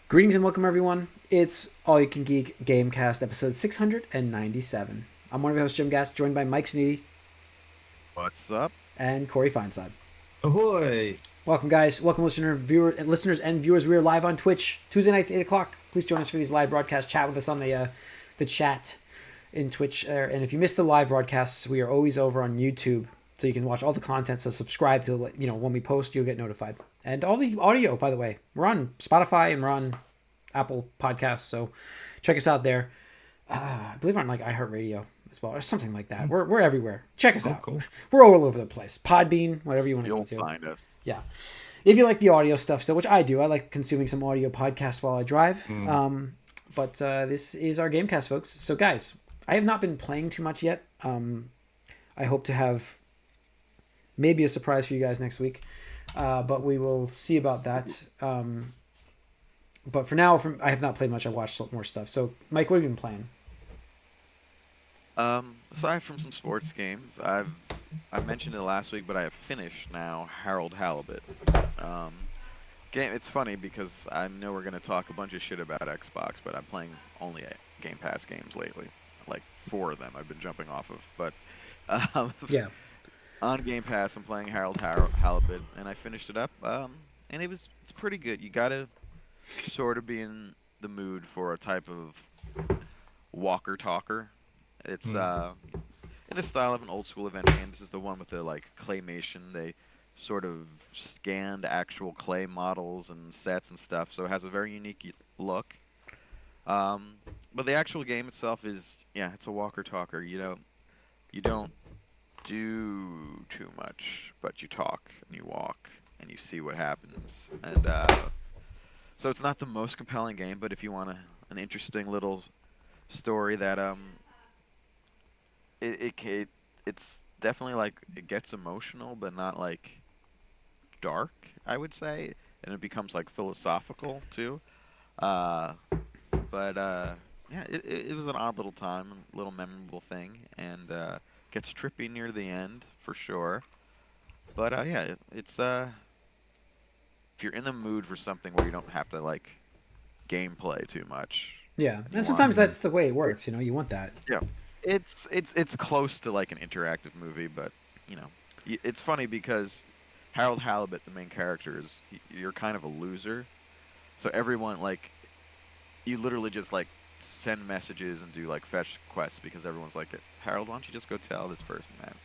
Greetings and welcome, everyone. It's All You Can Geek Gamecast, episode 697. I'm one of your hosts, Jim Gass, joined by Mike Sneedy What's up? and Corey Feinsod. Ahoy! Welcome, guys. Welcome, listeners and viewers. We are live on Twitch Tuesday nights, 8 o'clock. Please join us for these live broadcasts. Chat with us on the chat in Twitch. And if you missed the live broadcasts, we are always over on YouTube, so you can watch all the content. So subscribe to when we post, you'll get notified. And all the audio, by the way, we're on Spotify and we're on Apple Podcasts, so check us out there. I believe we're on like iHeartRadio as well, or something like that. We're everywhere. Check us out. Cool. We're all over the place. Podbean, whatever you want to go to. You'll find us. Yeah. If you like the audio stuff still, which I do, I like consuming some audio podcasts while I drive. But this is our Gamecast, folks. So, guys, I have not been playing too much yet. I hope to have maybe a surprise for you guys next week. But we will see about that. But for now, I have not played much. I watched more stuff. So, Mike, what have you been playing? Aside from some sports games, I mentioned it last week, but I have finished now Harold Halibut. It's funny because I know we're gonna talk a bunch of shit about Xbox, but I'm playing only Game Pass games lately. Like 4 of them I've been jumping off of. But Yeah. on Game Pass, I'm playing Harold Halibut, and I finished it up. And it's pretty good. You gotta sort of be in the mood for a type of walker talker. It's in the style of an old school event game. This is the one with the like claymation. They sort of scanned actual clay models and sets and stuff, so it has a very unique look. But the actual game itself is, it's a walker talker. You don't do too much, but you talk and you walk and you see what happens. And so it's not the most compelling game, but if you want an interesting little story that it's definitely like it gets emotional, but not like dark, I would say, and it becomes like philosophical too. It was an odd little time, little memorable thing, and gets trippy near the end for sure. But it's if you're in the mood for something where you don't have to like gameplay too much. Yeah, and sometimes that's the way it works. You want that. Yeah. It's close to like an interactive movie, but it's funny because Harold Halibut, the main character, you're kind of a loser. So everyone like you literally just like send messages and do like fetch quests because everyone's like, Harold, why don't you just go tell this person that?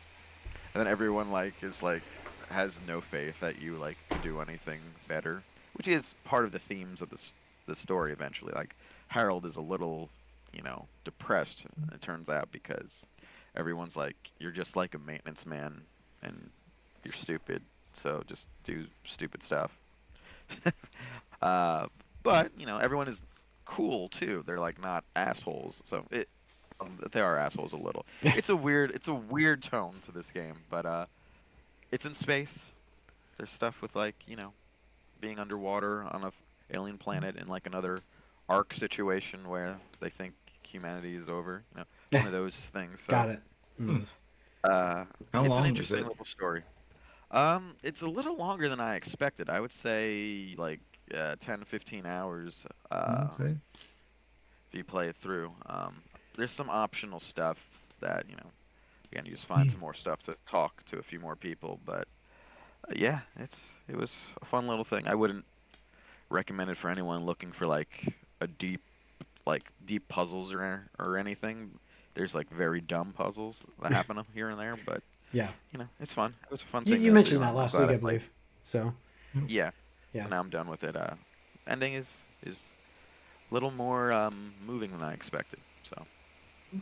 And then everyone like is like has no faith that you like can do anything better, which is part of the themes of the story eventually. Like Harold is a little depressed, it turns out, because everyone's like, you're just like a maintenance man and you're stupid, so just do stupid stuff. But everyone is cool too. They're like not assholes, so they are assholes a little. It's a weird tone to this game, but it's in space. There's stuff with like being underwater on a alien planet in like another Ark situation where they think humanity is over. One of those things. So, Got it. How it's long an is interesting it? little story. It's a little longer than I expected. I would say like 10 to 15 hours Okay. if you play it through. There's some optional stuff that again, you just find some more stuff to talk to a few more people. But it was a fun little thing. I wouldn't recommend it for anyone looking for like a deep puzzles or anything. There's like very dumb puzzles that happen up here and there, but Yeah. it's fun. It was a fun You, thing. you to mentioned do. that I'm last glad week, I I played. believe. So, Yeah. yeah. So now I'm done with it. Ending is a little more moving than I expected. So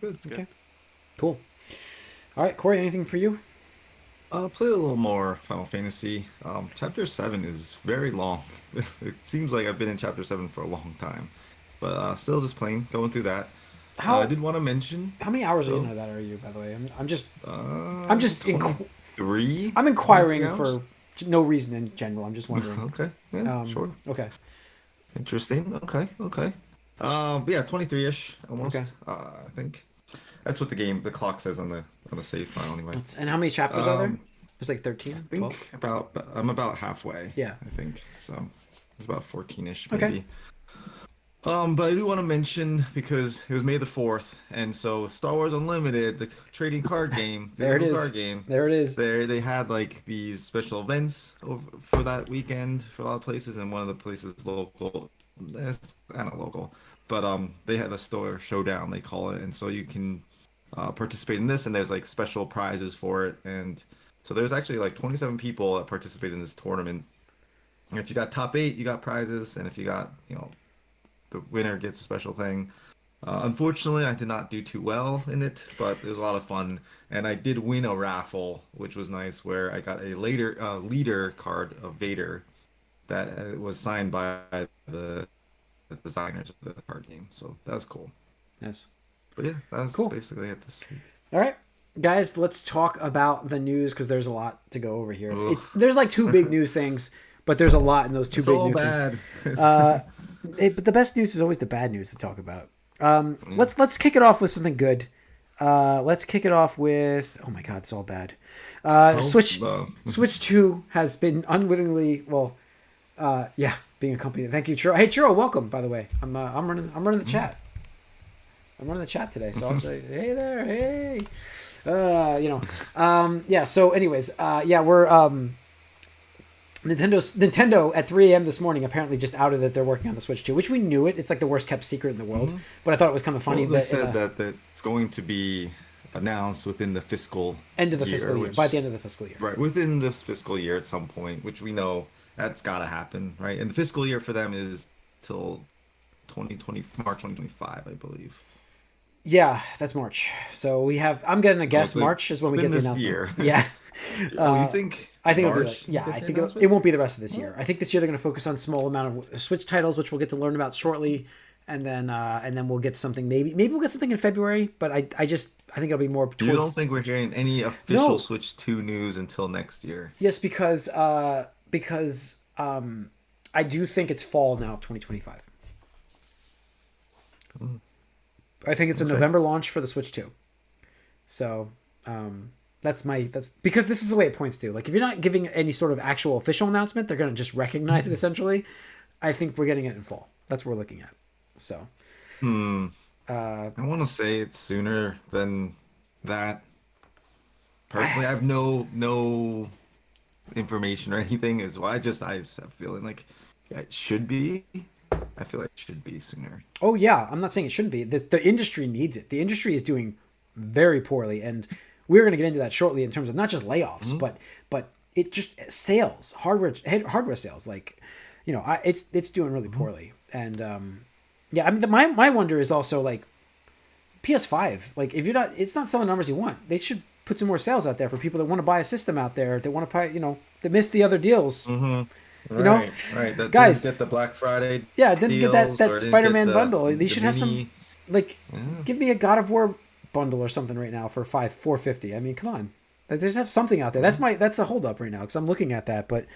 Good. it's good. Okay. Cool. All right, Corey, anything for you? Play a little more Final Fantasy. Chapter 7 is very long. It seems like I've been in Chapter 7 for a long time. But still just playing, going through that. I How did want to mention, how many hours so, into that are you, by the way? I'm just 23? I'm 23 inquiring hours? for no reason in general. I'm just wondering. Okay, yeah, sure. Okay. Interesting. Okay. But yeah, 23-ish almost. Okay. I think that's what the clock says on the save file anyway. And how many chapters are there? Um, There's like I 13, think 12? I'm about halfway. Yeah. I think so. It's about 14-ish Okay. maybe. But I do want to mention because it was May the 4th, and so Star Wars Unlimited, the trading card game, There it physical is. card game, There it is. they had like these special events for that weekend for a lot of places, and one of the places local, it's kind of local, but they had a store showdown they call it, and so you can participate in this, and there's like special prizes for it, and so there's actually like 27 people that participate in this tournament. And if you got top eight, you got prizes, and if you got, the winner gets a special thing. Unfortunately, I did not do too well in it, but it was a lot of fun, and I did win a raffle, which was nice, where I got a later leader card of Vader that was signed by the designers of the card game, so that was cool. Yes. But yeah, that's Cool. basically it this week. All right, guys, let's talk about the news because there's a lot to go over here. Ugh. There's like two big news things, but there's a lot in those two It's big all news bad. things. But the best news is always the bad news to talk about. Let's kick it off with something good. Let's kick it off with, oh my god, it's all bad. Switch 2 has been unwittingly, being accompanied. Thank you, Churro. Hey, Churro, welcome. By the way, I'm running the chat. I'm running the chat today, so I'll say, hey there, hey. Yeah. So, anyways, we're Nintendo at 3 a.m. this morning apparently just outed that they're working on the Switch 2, which we knew it. It's like the worst kept secret in the world. But I thought it was kind of funny Well, they that said that it's going to be announced within the fiscal end of the fiscal year, which, by the end of the fiscal year. right, within this fiscal year at some point, which we know that's got to happen, right? And the fiscal year for them is till 2020, March 2025, I believe. Yeah, that's March. So we have. I'm getting a guess. March is when we get the this announcement. year. Yeah. You think? I think it'll be March like, yeah. we I get the think it announcement? won't be the rest of this year. I think this year they're going to focus on small amount of Switch titles, which we'll get to learn about shortly, and then we'll get something. Maybe we'll get something in February. But I think it'll be more. You don't Towards, think we're hearing any official No. Switch 2 news until next year? yes, because I do think it's fall now, 2025. I think it's a November launch for the Switch 2. So that's because this is the way it points to. Like, if you're not giving any sort of actual official announcement, they're going to just recognize it essentially. I think we're getting it in fall. That's what we're looking at. So I want to say it's sooner than that. Personally, I have no information or anything. Is why I just have a feeling like it should be. I feel like it should be sooner. oh yeah, I'm not saying it shouldn't be. The industry needs it. The industry is doing very poorly, and we're going to get into that shortly in terms of not just layoffs, but it just sales, hardware sales. Like, it's doing really poorly, and I mean, my wonder is also like PS5. Like, if it's not selling numbers you want. They should put some more sales out there for people that want to buy a system out there. That want to buy, that missed the other deals. Right, right. That Guys, didn't get the Black Friday. Yeah, didn't get that deals, or didn't Spider-Man get bundle. They the should have some, mini. like, give me a God of War bundle or something right now for $450. I mean, come on, like, they just have something out there. That's the holdup right now because I'm looking at that. But,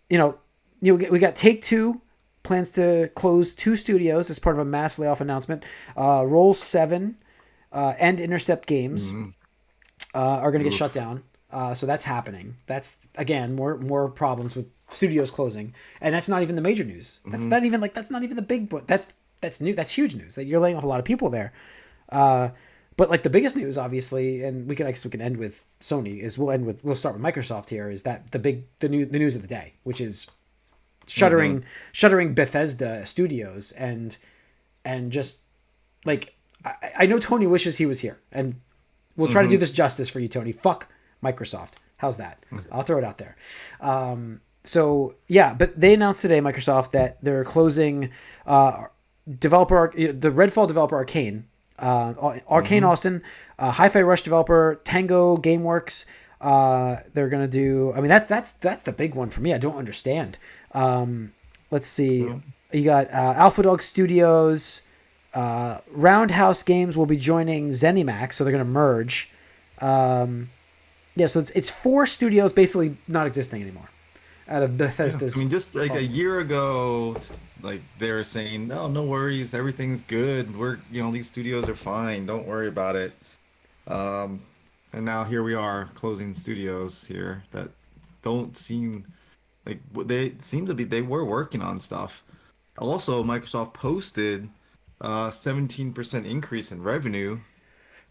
we got Take-Two plans to close 2 studios as part of a mass layoff announcement. Roll 7 and Intercept Games are going to get shut down. So that's happening. That's, again, more problems with studios closing, and that's not even the major news. That's not even the big one. That's new. That's huge news. Like, you're laying off a lot of people there. But like the biggest news, obviously, and I guess we can end with Sony. We'll start with Microsoft here. Is that the news of the day, which is shuttering Bethesda Studios and just like I know Tony wishes he was here, and we'll try to do this justice for you, Tony. Fuck Microsoft. How's that? I'll throw it out there. So yeah, but they announced today, Microsoft, that they're closing the Redfall developer Arcane, Arcane Austin, Hi-Fi Rush developer Tango Gameworks. They're gonna do. I mean, that's the big one for me. I don't understand. Let's see. You got Alpha Dog Studios. Roundhouse Games will be joining ZeniMax, so they're gonna merge. So it's 4 studios basically not existing anymore out of Bethesda's. I mean, just like a year ago, like they were saying, no worries, everything's good. These studios are fine. Don't worry about it. And now here we are closing studios here that don't seem like they were working on stuff. also Microsoft posted 17% increase in revenue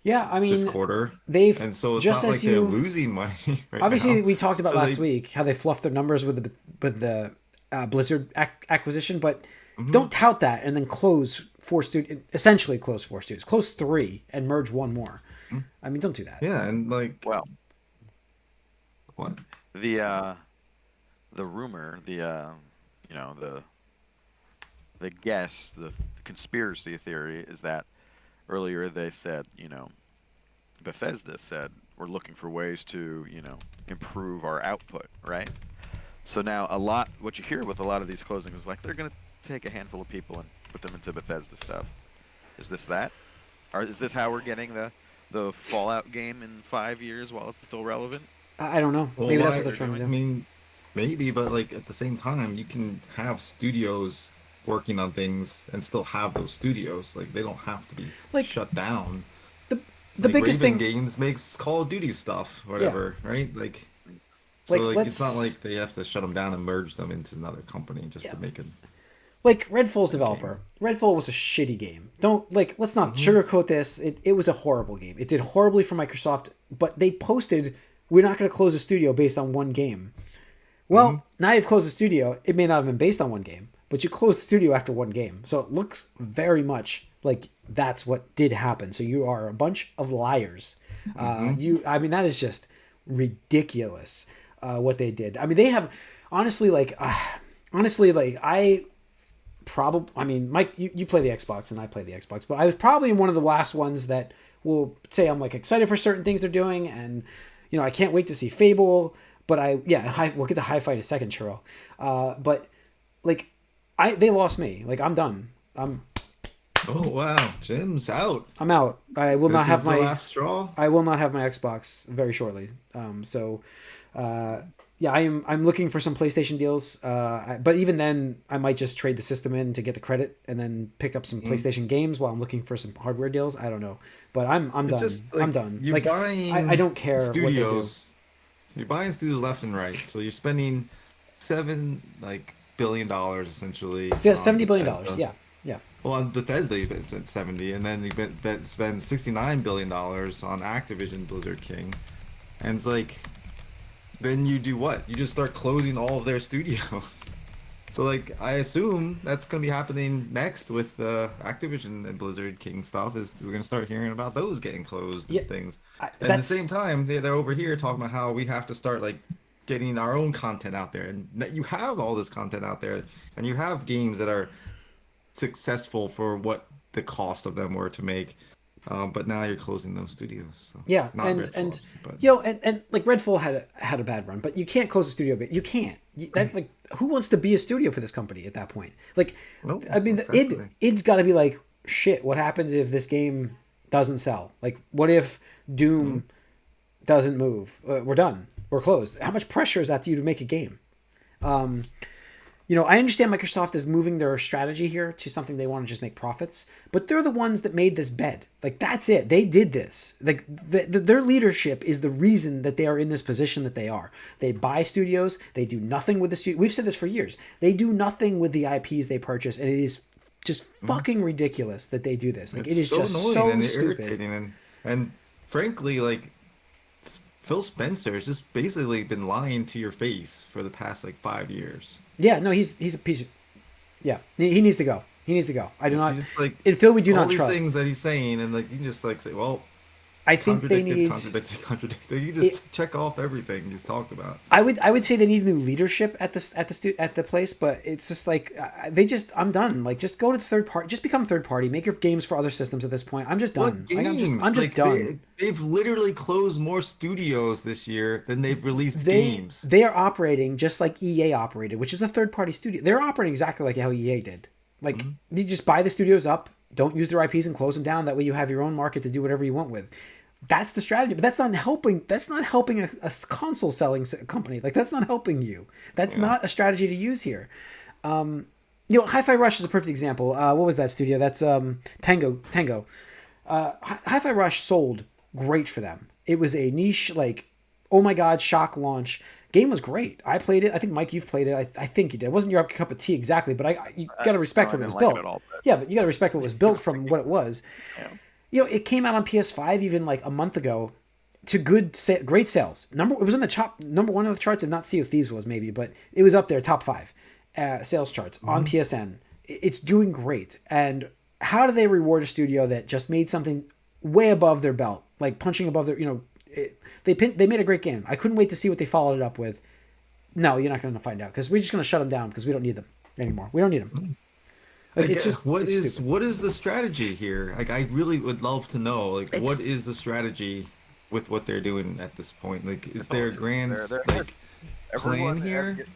Yeah, I this mean, quarter. they've And so it's just not as like they're you losing money right obviously now. we talked about So last they week how they fluffed their numbers with the Blizzard acquisition, but Mhm. don't tout that and then close four studios, essentially close four studios, close three and merge one more. I mean, don't do that. Yeah, and like Well, what? the the rumor, you know, the guess, the conspiracy theory is that earlier they said, you know, Bethesda said we're looking for ways to, you know, improve our output, right? So now what you hear with a lot of these closings is like they're gonna take a handful of people and put them into Bethesda stuff. Is this that? Or is this how we're getting the Fallout game in 5 years while it's still relevant? I don't know. Well, Maybe that's What what why? they're they're trying to I doing? do. mean, maybe, but like at the same time, you can have studios working on things and still have those studios. Like they don't have to be Like shut down. the the Like biggest Raven thing, Games makes Call of Duty stuff, yeah. whatever, right? Like so, Like like it's not let's like they have to shut them down and merge them into another company just yeah. to make a Like Redfall's good game. developer. Redfall was a shitty game. Don't like let's not Hmm. sugarcoat this. It was a horrible game. It did horribly for Microsoft, but they posted we're not going to close a studio based on one game. Hmm. Well, now you've closed the studio. It may not have been based on one game, but you closed the studio after one game. So it looks very much like that's what did happen. So you are a bunch of liars. Hmm. I mean, that is just ridiculous what they did. I mean, they have honestly, like I probably, I mean, Mike, you play the Xbox and I play the Xbox, but I was probably one of the last ones that will say I'm like excited for certain things they're doing, and I can't wait to see Fable. But we'll get to Hi-Fi in a second, Churro. But like, they lost me. Like I'm done. Oh wow, Jim's out. I'm out. This is the last straw. I will not have my Xbox very shortly. Yeah, I'm looking for some PlayStation deals. But even then, I might just trade the system in to get the credit, and then pick up some PlayStation games while I'm looking for some hardware deals. I don't know, but I'm It's done. just like I'm done. you're Like buying I don't care what they do. studios. You're buying studios left and right, so you're spending $7 billion essentially on $70 billion. Bethesda. Yeah, yeah. Well, on Bethesda, you spent 70, and then you spend $69 billion on Activision Blizzard King, and it's like, then you do what? You just start closing all of their studios. So like, I assume that's gonna be happening next with the Activision and Blizzard King stuff. Is we're gonna start hearing about those getting closed Yeah, and things. And at the that's same time, they're over here talking about how we have to start like getting our own content out there, and that you have all this content out there, and you have games that are successful for what the cost of them were to make. But now you're closing those studios. So yeah, not and Redfall, and obviously, but and like Redfall had a bad run, but you can't close a studio. But you can't. That like who wants to be a studio for this company at that point? Like, nope, I mean, exactly. it's got to be like shit. What happens if this game doesn't sell? Like, what if Doom doesn't move? We're done. We're closed. How much pressure is that to you to make a game? I understand Microsoft is moving their strategy here to something they want to just make profits, but they're the ones that made this bed. Like, that's it. They did this. Like, their leadership is the reason that they are in this position that they are. They buy studios. They do nothing with the studio. We've said this for years. They do nothing with the IPs they purchase, and it is just fucking ridiculous that they do this. Like, It's it is so just annoying so and stupid. irritating, and frankly, like Phil Spencer has just basically been lying to your face for the past like 5 years. Yeah, no, he's a piece of... Yeah, he needs to go. He needs to go. I do You not... just like In Phil, we do all not these trust. things that he's saying, and like you can just like say, well, I think they contradicted, need... contradicted. You just check off everything he's talked about. I would say they need new leadership at the place, but it's just like I'm done. Like, just go to the third party, just become third party, make your games for other systems at this point. I'm just done. What Like, games? I'm just Like, done. they've literally closed more studios this year than they've released They games. they are operating just like EA operated, which is a third party studio. They're operating exactly like how EA did. Like, you just buy the studios up, don't use their IPs, and close them down. That way, you have your own market to do whatever you want with. That's the strategy, but that's not helping. That's not helping a console selling company. Like, that's not helping you. That's not a strategy to use here. Hi-Fi Rush is a perfect example. What was that studio? That's Tango. Hi-Fi Rush sold great for them. It was a niche, like, oh my god, shock launch, Game was great. I played it. I think Mike, you've played it. I think you did. It wasn't your cup of tea exactly, but you got to respect what it was built. Yeah, but you got to respect what was built from what it was. Yeah. You know, it came out on PS5 even like a month ago to great sales. It was in the number one of the charts, and not Sea of Thieves was maybe, but it was up there, top 5 sales charts on PSN. It's doing great. And how do they reward a studio that just made something way above their belt, like punching above their, they made a great game. I couldn't wait to see what they followed it up with. No, you're not going to find out because we're just going to shut them down because we don't need them anymore. We don't need them. Like, it's just what is the strategy here? Like, I really would love to know. Like, what is the strategy with what they're doing at this point? Like, is there a grand plan here?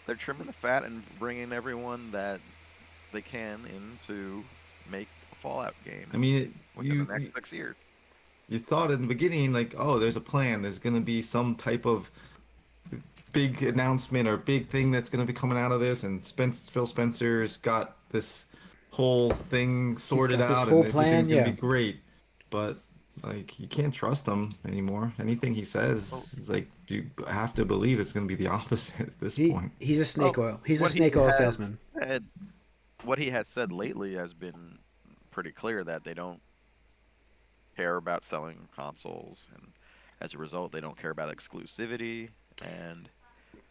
They're trimming the fat and bringing everyone that they can in to make a Fallout game. I mean, within the next 6 years. You thought in the beginning, like, oh, there's a plan. There's going to be some type of big announcement or big thing that's going to be coming out of this. And Phil Spencer's got this whole thing sorted out. This whole plan, everything's going to be great. But, like, you can't trust him anymore. Anything he says, is like, you have to believe it's going to be the opposite at this point. He's a snake oil. He's a snake oil salesman. What he has said lately has been pretty clear that they don't care about selling consoles, and as a result they don't care about exclusivity,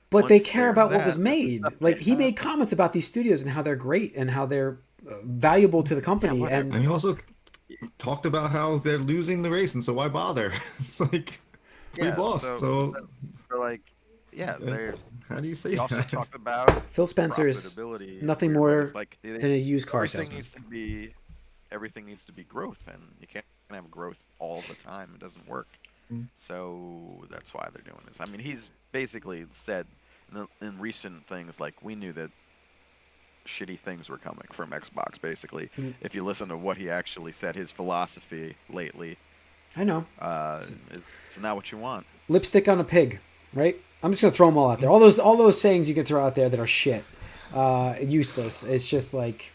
but they care about what was made. Like, he made comments about these studios and how they're great and how they're valuable to the company, and he also talked about how they're losing the race, and so why bother? It's like, we've lost, so like, they're how do you say he that? also talked about Phil Spencer's nothing more than a used car salesman. Everything needs to be growth, and you can't have growth all the time. It doesn't work. So that's why they're doing this. I mean, he's basically said in recent things, like, we knew that shitty things were coming from Xbox, basically. If you listen to what he actually said, his philosophy lately. I know. It's not what you want. Lipstick on a pig, right? I'm just going to throw them all out there. All those sayings you can throw out there that are shit. Useless. It's just like,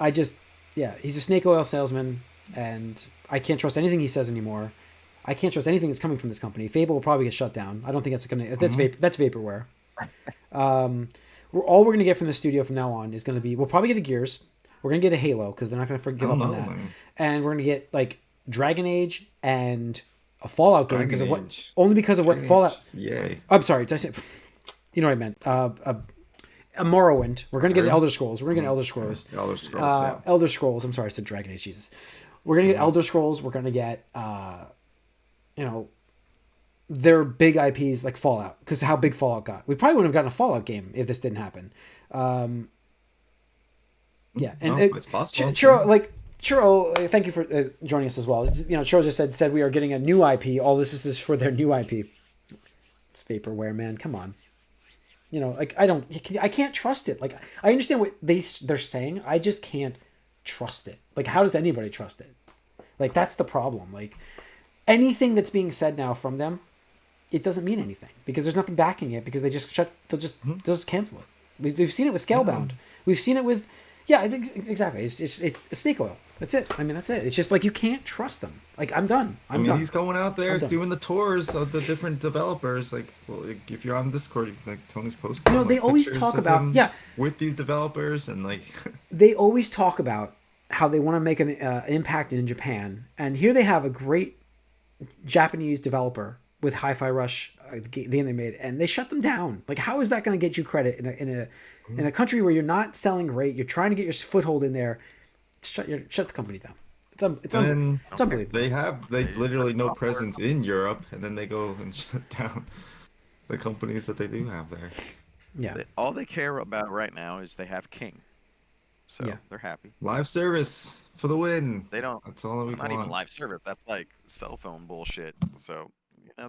he's a snake oil salesman, and I can't trust anything he says anymore. I can't trust anything that's coming from this company. Fable will probably get shut down. I don't think that's going to... That's vaporware. All we're going to get from the studio from now on is going to be... We'll probably get a Gears. We're going to get a Halo, because they're not going to give up on that. And we're going to get, like, Dragon Age and a Fallout game because of what Fallout... Yay. I'm sorry. Did I say... You know what I meant. A Morrowind. We're going to get an Elder Scrolls. Elder Scrolls. I'm sorry, I said Dragon Age. Jesus. We're going to get Elder Scrolls. We're going to get, their big IPs like Fallout, because how big Fallout got. We probably wouldn't have gotten a Fallout game if this didn't happen. And it's possible. Churro, thank you for joining us as well. Churro just said we are getting a new IP. All this is for their new IP. It's vaporware, man. Come on. I can't trust it. Like, I understand what they're saying. I just can't trust it. Like, how does anybody trust it? Like, that's the problem. Like, anything that's being said now from them, it doesn't mean anything because there's nothing backing it, because they'll just cancel it. We've seen it with Scalebound. We've seen it with, exactly. It's snake oil. That's it. I mean, that's it. It's just like, you can't trust them. Like, I'm done. He's going out there doing the tours of the different developers. Like, well, if you're on Discord, like, Tony's posting. They always talk about with these developers, and like they always talk about how they want to make an impact in Japan, and here they have a great Japanese developer with Hi-Fi Rush, the game they made, and they shut them down. Like, how is that going to get you credit in a country where you're not selling great? You're trying to get your foothold in there. Shut the company down. It's unbelievable. They literally no presence in Europe, and then they go and shut down the companies that they do have there. Yeah. All they care about right now is they have King. So they're happy. Live service for the win. They don't. That's all we want. Not even live service. That's like cell phone bullshit. So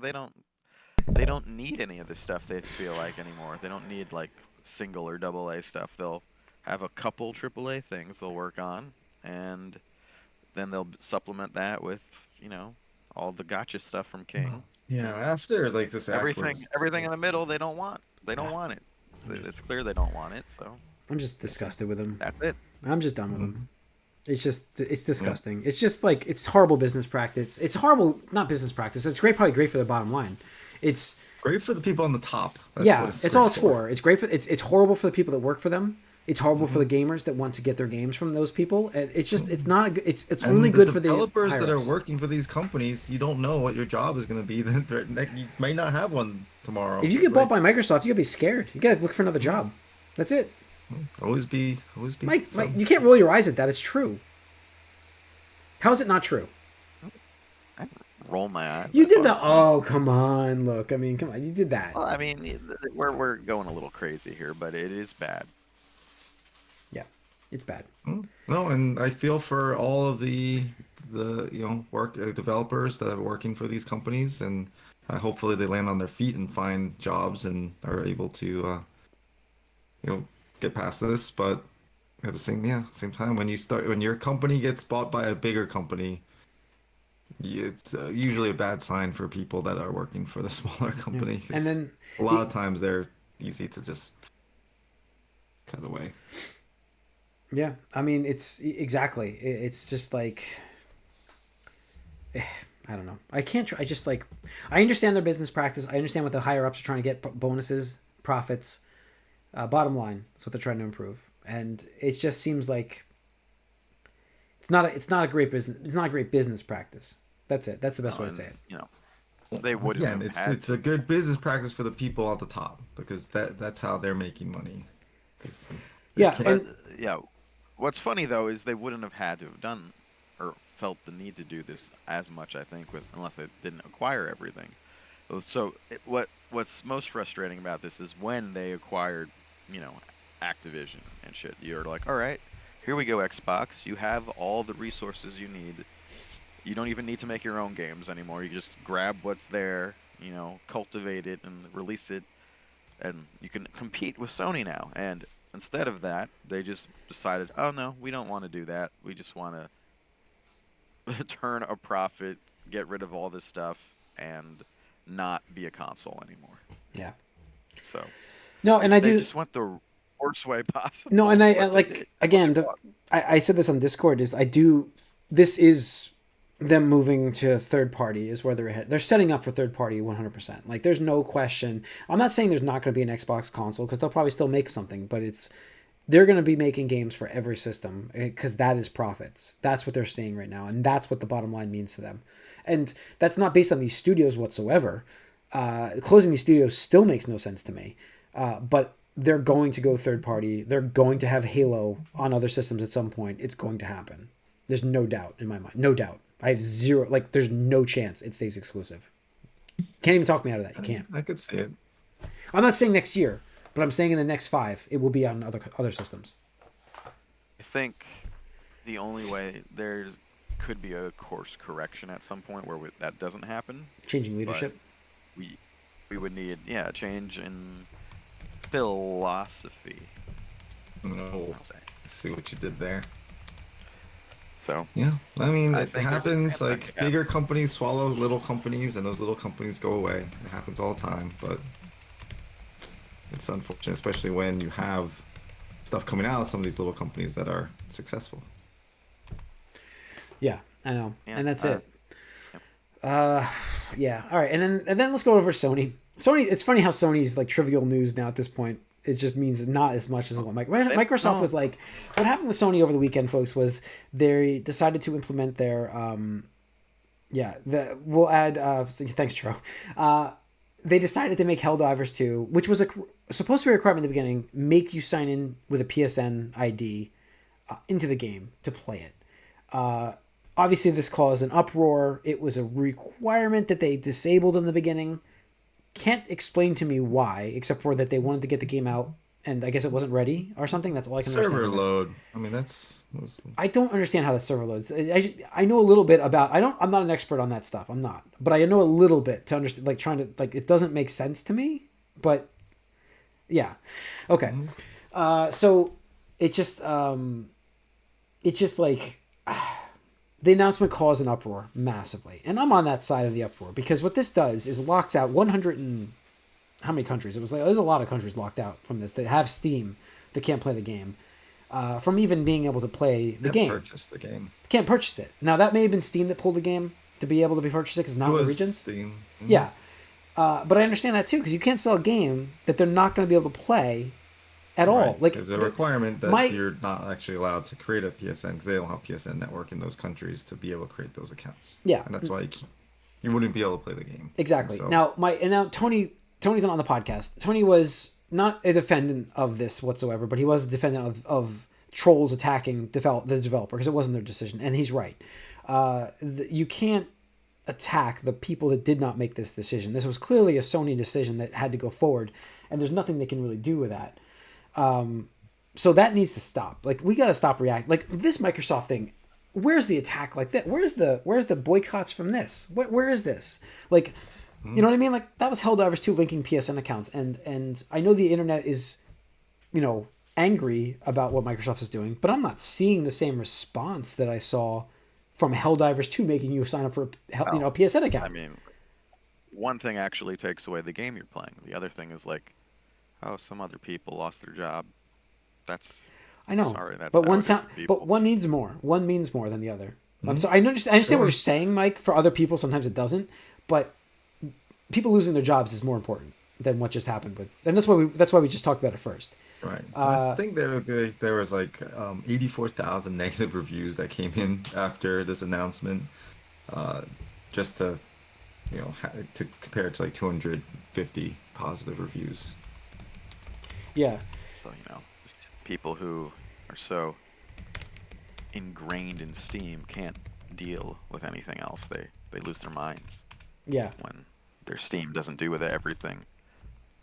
they don't need any of this stuff. They feel like anymore. They don't need like single or double A stuff. They'll have a couple AAA things they'll work on, and then they'll supplement that with all the gotcha stuff from King. Yeah, after like this, everything in the middle, they don't want. They don't want it. It's clear they don't want it. So I'm just disgusted with them. That's it. I'm just done with them. It's disgusting. It's just like, it's horrible business practice. It's horrible, not business practice. It's probably great for the bottom line. It's Great for the people on the top. That's Yeah, what it's all it's for. It's great for it's horrible for the people that work for them. It's horrible for the gamers that want to get their games from those people. And it's just it's not a good, it's And only the good for the developers that are higher-ups. working for these companies. You don't know what your job is going to be. You might not have one tomorrow. If you It's get bought by Microsoft, you gotta be scared. You gotta look for another job. That's it. always be. Mike, some- you can't roll your eyes at that. It's true. How is it not true? I roll my eyes. You I did thought- that. Oh, come on. Look, I mean, come on. You did that. Well, I mean, we're going a little crazy here, but it is bad. Yeah, it's bad. No, and I feel for all of the work developers that are working for these companies, and hopefully they land on their feet and find jobs and are able to get past this. But at the same time, when your company gets bought by a bigger company, it's usually a bad sign for people that are working for the smaller company. And then A lot of times they're easy to just cut away. Yeah, I mean, it's exactly. It's just like, I don't know. I can't. I just like. I understand their business practice. I understand what the higher ups are trying to get: bonuses, profits. Bottom line, that's what they're trying to improve, and it just seems like it's not a great business. It's not a great business practice. That's it. That's the best way to say it. You know, they wouldn't Yeah, and have had it's a good business practice for the people at the top because that's how they're making money. 'Cause they Yeah, can't- and yeah. What's funny though is they wouldn't have had to have done or felt the need to do this as much, I think, unless they didn't acquire everything. So what's most frustrating about this is when they acquired, Activision and shit. You're like, all right, here we go, Xbox. You have all the resources you need. You don't even need to make your own games anymore. You just grab what's there, cultivate it and release it, and you can compete with Sony now. And instead of that, they just decided, oh no, we don't want to do that. We just want to turn a profit, get rid of all this stuff, and not be a console anymore. yeah. So No, and I they do. just went the worst way possible. No, and But I they like did. again. I said this on Discord. Is I do. This is them moving to third party is where they're headed. They're setting up for third party 100%. Like there's no question. I'm not saying there's not going to be an Xbox console because they'll probably still make something, but they're going to be making games for every system because that is profits. That's what they're seeing right now, and that's what the bottom line means to them. And that's not based on these studios whatsoever. Closing these studios still makes no sense to me. But they're going to go third party. They're going to have Halo on other systems at some point. It's going to happen. There's no doubt in my mind. No doubt. I have zero. Like, there's no chance it stays exclusive. Can't even talk me out of that. You can't. I could see it. I'm not saying next year, but I'm saying in the next 5, it will be on other systems. I think the only way there could be a course correction at some point where that doesn't happen. Changing leadership. We would need a change in philosophy. No, see what you did there. So Yeah, I mean, I it think there's a happens. chance Like that could bigger companies swallow little companies, and those little companies go away. It happens all the time, but it's unfortunate, especially when you have stuff coming out of some of these little companies that are successful. Yeah, I know, Yeah, and that's yep. it. Yeah. All right, and then let's go over Sony. Sony. It's funny how Sony's like trivial news now at this point. It just means not as much as what Microsoft was like. What happened with Sony over the weekend, folks, was they decided to implement their we'll add thanks, Tro. They decided to make Helldivers 2, which was supposed to be a requirement in the beginning, make you sign in with a PSN ID into the game to play it. Obviously, this caused an uproar. It was a requirement that they disabled in the beginning. Can't explain to me why, except for that they wanted to get the game out, and I guess it wasn't ready or something. That's all I can Server understand. load. I mean, I don't understand how the server loads. I know a little bit about. I'm not an expert on that stuff. I'm not, but I know a little bit to understand. Like trying to it doesn't make sense to me. But yeah, okay. So it's just like. The announcement caused an uproar massively. And I'm on that side of the uproar because what this does is locks out 100 and how many countries? There's a lot of countries locked out from this that have Steam that can't play the game. From even being able to play the game. Purchase the game. Can't purchase it. Now that may have been Steam that pulled the game to be able to be purchased because not in the regions. Steam. Yeah. But I understand that too, because you can't sell a game that they're not going to be able to play at all. Like, there's a requirement that my you're not actually allowed to create a PSN because they don't have PSN network in those countries to be able to create those accounts. Yeah. And that's why you wouldn't be able to play the game. exactly. So, Now Tony's not on the podcast. Tony was not a defendant of this whatsoever, but he was a defendant of trolls attacking the developer because it wasn't their decision, and he's right. You can't attack the people that did not make this decision. This was clearly a Sony decision that had to go forward, and there's nothing they can really do with that. So that needs to stop. Like, we got to stop reacting. Like, this Microsoft thing, where's the attack like that? Where's the boycotts from this? Where is this? Like, you know what I mean? Like, that was Helldivers 2 linking PSN accounts, and I know the internet is, angry about what Microsoft is doing, but I'm not seeing the same response that I saw from Helldivers 2 making you sign up for a PSN account. I mean, one thing actually takes away the game you're playing. The other thing is like, oh, some other people lost their job. I know. Sorry, that's but one means more. One means more than the other. I'm sorry. I understand what you're saying, Mike. For other people, sometimes it doesn't. But people losing their jobs is more important than what just happened with, and that's why we just talked about it first. Right. I think there was like 84,000 negative reviews that came in after this announcement, just to to compare it to like 250 positive reviews. Yeah. So people who are so ingrained in Steam can't deal with anything else. They lose their minds. Yeah. When their Steam doesn't do with everything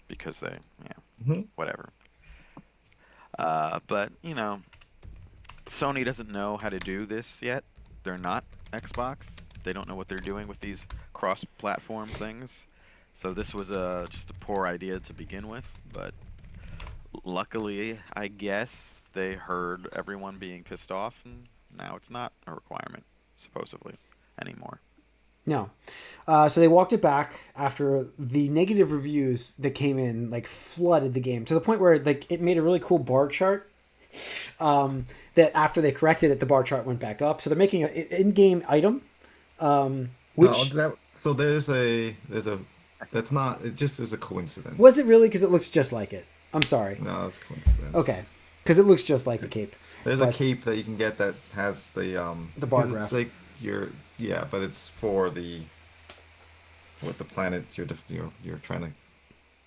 because they whatever. But Sony doesn't know how to do this yet. They're not Xbox. They don't know what they're doing with these cross-platform things. So this was just a poor idea to begin with. But luckily, I guess they heard everyone being pissed off, and now it's not a requirement, supposedly, anymore. No. So they walked it back after the negative reviews that came in, like, flooded the game to the point where, like, it made a really cool bar chart. That after they corrected it, the bar chart went back up. So they're making an in-game item, which there's a coincidence. Was it really? Because it looks just like it. I'm sorry. No, it's a coincidence. Okay, because it looks just like the cape. There's a cape that you can get that has the bar graph. It's like but it's for what the planets you're trying to.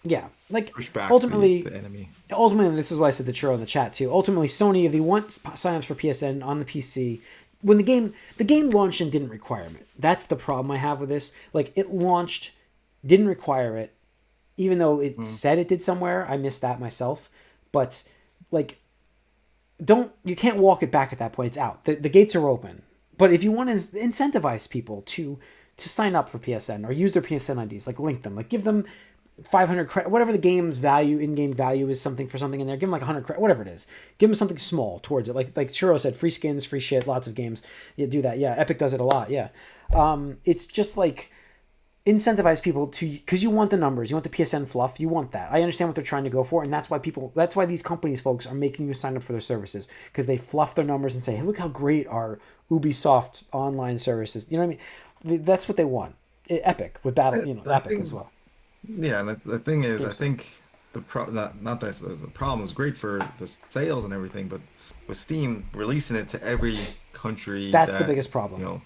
Yeah, like push back ultimately the enemy. Ultimately, this is why I said the churro in the chat too. Ultimately, Sony, if they want signups for PSN on the PC, when the game launched and didn't require it. That's the problem I have with this. Like, it launched, didn't require it, even though it said it did somewhere. I missed that myself, but like, you can't walk it back at that point. It's out. The gates are open. But if you want to incentivize people to sign up for PSN or use their PSN IDs, like link them, like give them 500 credit, whatever the game's in-game value is, something for something in there. Give them like 100 credit, whatever it is. Give them something small towards it. Like Churro said, free skins, free shit, lots of games. Yeah, do that. Yeah, Epic does it a lot. Yeah, it's just like incentivize people because you want the numbers, you want the PSN fluff, you want that. I understand what they're trying to go for, and that's why these companies, folks, are making you sign up for their services because they fluff their numbers and say, hey, look how great our Ubisoft online services. You know what I mean? That's what they want. Epic with Epic as well. Yeah, and the thing is, I think the not that the problem is great for the sales and everything, but with Steam releasing it to every country, that's the biggest problem.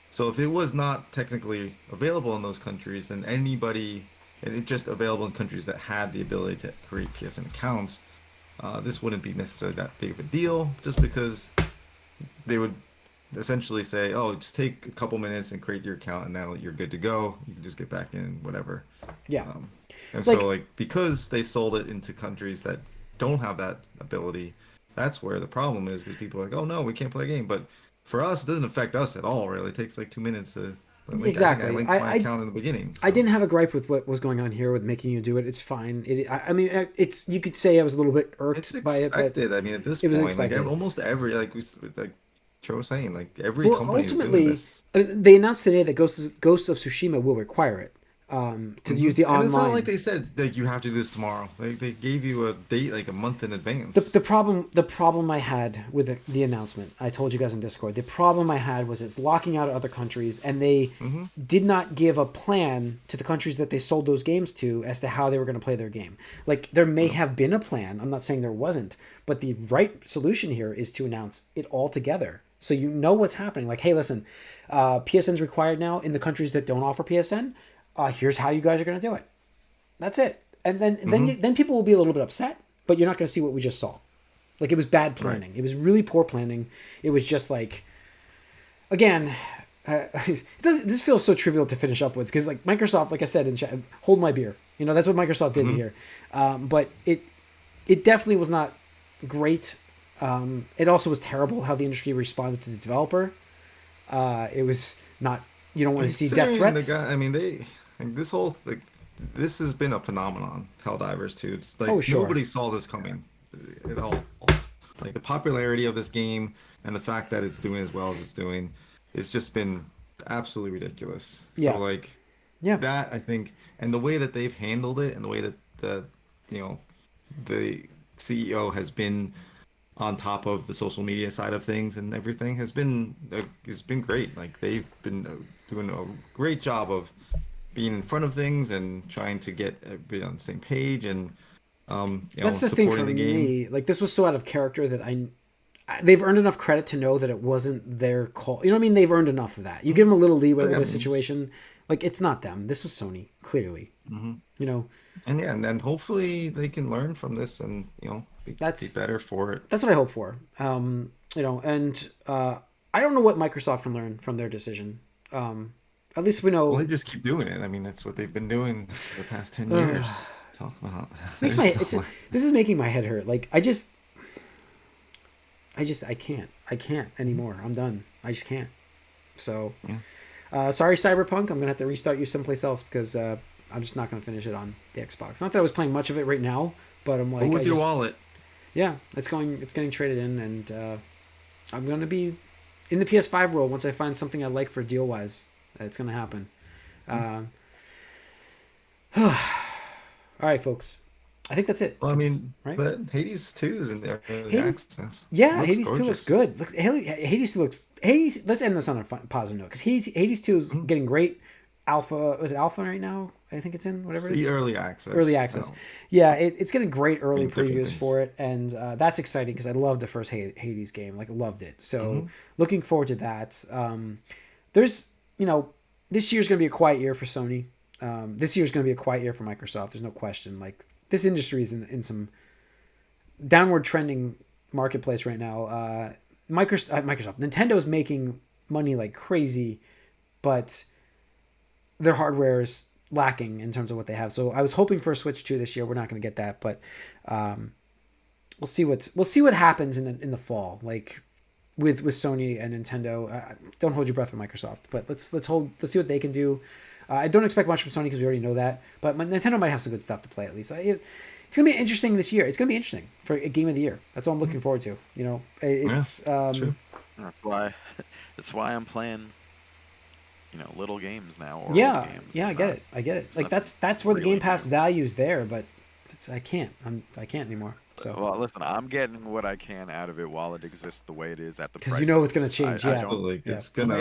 So if it was not technically available in those countries, then and it just available in countries that had the ability to create PSN accounts, this wouldn't be necessarily that big of a deal, just because they would essentially say, oh, just take a couple minutes and create your account and now you're good to go. You can just get back in, whatever. Yeah. So because they sold it into countries that don't have that ability, that's where the problem is, because people are like, oh no, we can't play a game. But for us, it doesn't affect us at all, really. It takes like 2 minutes to link. Exactly. I linked my account in the beginning. So. I didn't have a gripe with what was going on here with making you do it. It's fine. It's you could say I was a little bit irked by it. But I mean, at this point, like almost every Joe was saying, like every company is doing this. They announced today that Ghosts of Tsushima will require it. to use the online. And it's not like they said that you have to do this tomorrow. They gave you a date like a month in advance. The problem I had with the announcement, I told you guys in Discord, the problem I had was it's locking out other countries, and they did not give a plan to the countries that they sold those games to as to how they were going to play their game. Like, there may have been a plan. I'm not saying there wasn't, but the right solution here is to announce it all together. So you know what's happening. Like, hey, listen, PSN's required now in the countries that don't offer PSN. Here's how you guys are going to do it. That's it. And then people will be a little bit upset, but you're not going to see what we just saw. Like, it was bad planning. Right. It was really poor planning. It was just like, again, this feels so trivial to finish up with, because like Microsoft, like I said in chat, hold my beer. You know, that's what Microsoft did here. But it definitely was not great. It also was terrible how the industry responded to the developer. It was not, you don't want to see death threats. This has been a phenomenon, Helldivers too. It's like nobody saw this coming at all. Like, the popularity of this game and the fact that it's doing as well as it's doing, it's just been absolutely ridiculous. Yeah. So like, yeah, that I think, and the way that they've handled it, and the way that the CEO has been on top of the social media side of things and everything has been great. Like, they've been doing a great job of being in front of things and trying to get everybody on the same page, and that's the thing for me. Like, this was so out of character that they've earned enough credit to know that it wasn't their call. You know what I mean? They've earned enough of that. You give them a little leeway with this situation. Like, it's not them. This was Sony, clearly. You know. And then hopefully they can learn from this and be better for it. That's what I hope for. You know, and I don't know what Microsoft can learn from their decision. At least we know. Well, they just keep doing it. I mean, that's what they've been doing for the past 10 years. Talk about. This is making my head hurt. Like, I can't anymore. I'm done. I just can't. So, sorry, Cyberpunk. I'm gonna have to restart you someplace else, because I'm just not gonna finish it on the Xbox. Not that I was playing much of it right now, but I'm like, with your wallet. Yeah, it's getting traded in, and I'm gonna be in the PS5 world once I find something I like for deal wise. It's gonna happen. All right, folks. I think that's it. Well, I mean, right? But Hades 2 is in there. Access. Yeah, Hades 2 looks good. Look, Hades 2 looks. Hades. Let's end this on a positive note, because Hades 2 is getting great. Alpha, is it alpha right now? I think it's in whatever. It's the early access. Early access. No. Yeah, it's getting great early previews for it, and that's exciting because I loved the first Hades game. Like, loved it. So looking forward to that. There's, this year's going to be a quiet year for Sony. This year's going to be a quiet year for Microsoft. There's no question. Like, this industry is in some downward trending marketplace right now. Microsoft, Nintendo's making money like crazy, but their hardware is lacking in terms of what they have. So I was hoping for a Switch 2 this year. We're not going to get that, but we'll see what happens in the fall. Like, with Sony and Nintendo. Don't hold your breath for Microsoft, but let's see what they can do. I don't expect much from Sony because we already know that, but Nintendo might have some good stuff to play at least. It's gonna be interesting this year. It's gonna be interesting for a game of the year. That's all I'm looking forward to. It's true. That's why I'm playing. Little games now. Or yeah, old games. Yeah, I get it. Like, that's where the Game Pass value is there, but I can't anymore. So, well, listen, I'm getting what I can out of it while it exists the way it is at the price. Because it's going to change. Absolutely. It's going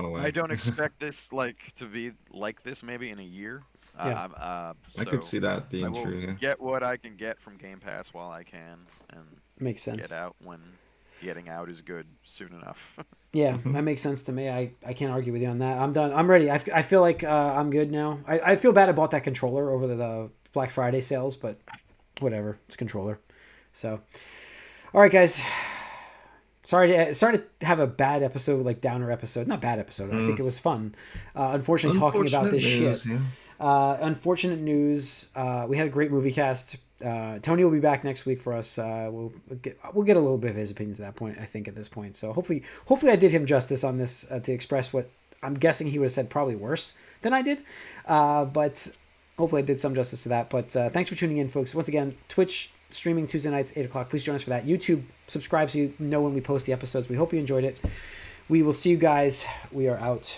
away. I don't expect this to be like this maybe in a year. I could see that being true. Yeah. Get what I can get from Game Pass while I can, and makes sense. Get out when getting out is good soon enough. Yeah, that makes sense to me. I can't argue with you on that. I'm done. I'm ready. I feel like I'm good now. I feel bad I bought that controller over the Black Friday sales, but whatever. It's a controller. So, all right, guys. Sorry to have a bad episode, like downer episode. Not bad episode. I think it was fun. Unfortunately, talking about this shit. Yeah. Unfortunate news. We had a great movie cast. Tony will be back next week for us. We'll get a little bit of his opinions at that point. I think at this point. So hopefully I did him justice on this to express what I'm guessing he would have said probably worse than I did. But hopefully I did some justice to that. But thanks for tuning in, folks. Once again, Twitch streaming Tuesday nights 8:00. Please join us for that. YouTube, subscribe so you know when we post the episodes. We hope you enjoyed it. We will see you guys. We are out.